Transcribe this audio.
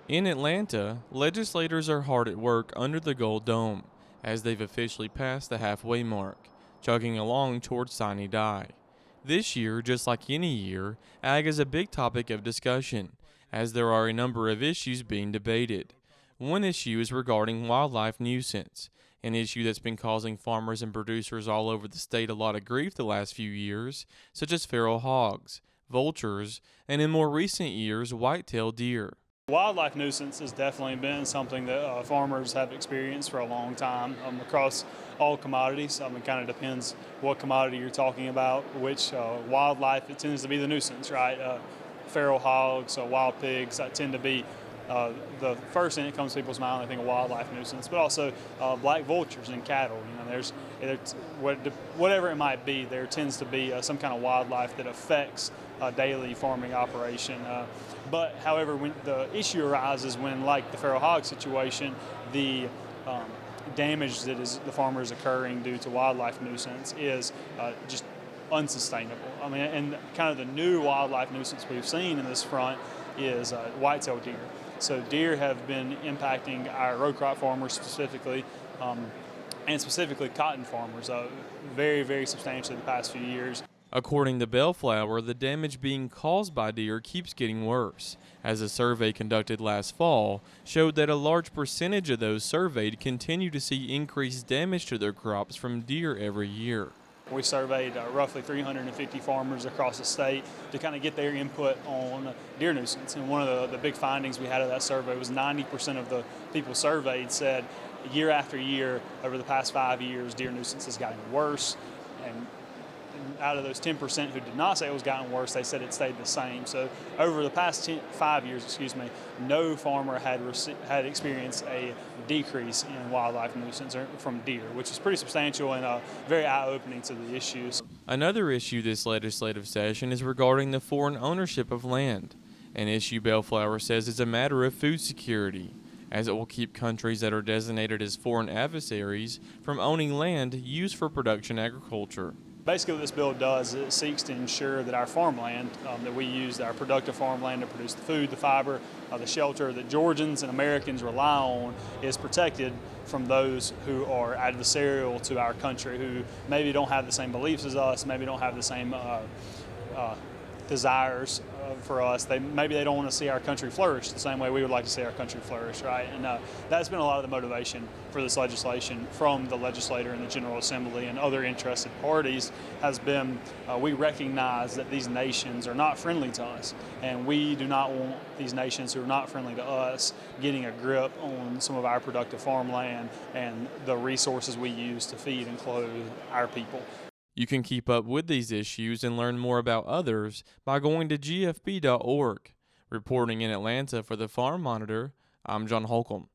In Atlanta, legislators are hard at work under the Gold Dome, as they've officially passed the halfway mark, chugging along towards sine die. This year, just like any year, ag is a big topic of discussion, as there are a number of issues being debated. One issue is regarding wildlife nuisance, an issue that's been causing farmers and producers all over the state a lot of grief the last few years, such as feral hogs, vultures, and in more recent years, white-tailed deer. Wildlife nuisance has definitely been something that farmers have experienced for a long time across all commodities. It kind of depends what commodity you're talking about, which wildlife, it tends to be the nuisance, right? Feral hogs, wild pigs tend to be the first thing that comes to people's mind when they think of wildlife nuisance, but also black vultures and cattle. There's whatever it might be, there tends to be some kind of wildlife that affects daily farming operation. But however, when the issue arises when, like the feral hog situation, the damage that the farmer is occurring due to wildlife nuisance is just unsustainable. And kind of the new wildlife nuisance we've seen in this front is white-tailed deer. So deer have been impacting our row crop farmers specifically, and specifically cotton farmers, very, very substantially the past few years. According to Bellflower, the damage being caused by deer keeps getting worse, as a survey conducted last fall showed that a large percentage of those surveyed continue to see increased damage to their crops from deer every year. We surveyed roughly 350 farmers across the state to kind of get their input on deer nuisance. And one of the big findings we had of that survey was 90% of the people surveyed said year after year over the past 5 years, deer nuisance has gotten worse. And out of those 10% who did not say it was gotten worse, they said it stayed the same. So over the past 5 years, no farmer had experienced a decrease in wildlife nuisance from deer, which is pretty substantial and very eye-opening to the issues. Another issue this legislative session is regarding the foreign ownership of land, an issue Bellflower says is a matter of food security, as it will keep countries that are designated as foreign adversaries from owning land used for production agriculture. Basically what this bill does is it seeks to ensure that our farmland that we use, our productive farmland to produce the food, the fiber, the shelter that Georgians and Americans rely on, is protected from those who are adversarial to our country, who maybe don't have the same beliefs as us, maybe don't have the same desires for us. Maybe they don't want to see our country flourish the same way we would like to see our country flourish, right? And that's been a lot of the motivation for this legislation from the legislator and the General Assembly and other interested parties has been we recognize that these nations are not friendly to us, and we do not want these nations who are not friendly to us getting a grip on some of our productive farmland and the resources we use to feed and clothe our people. You can keep up with these issues and learn more about others by going to gfb.org. Reporting in Atlanta for the Farm Monitor, I'm John Holcomb.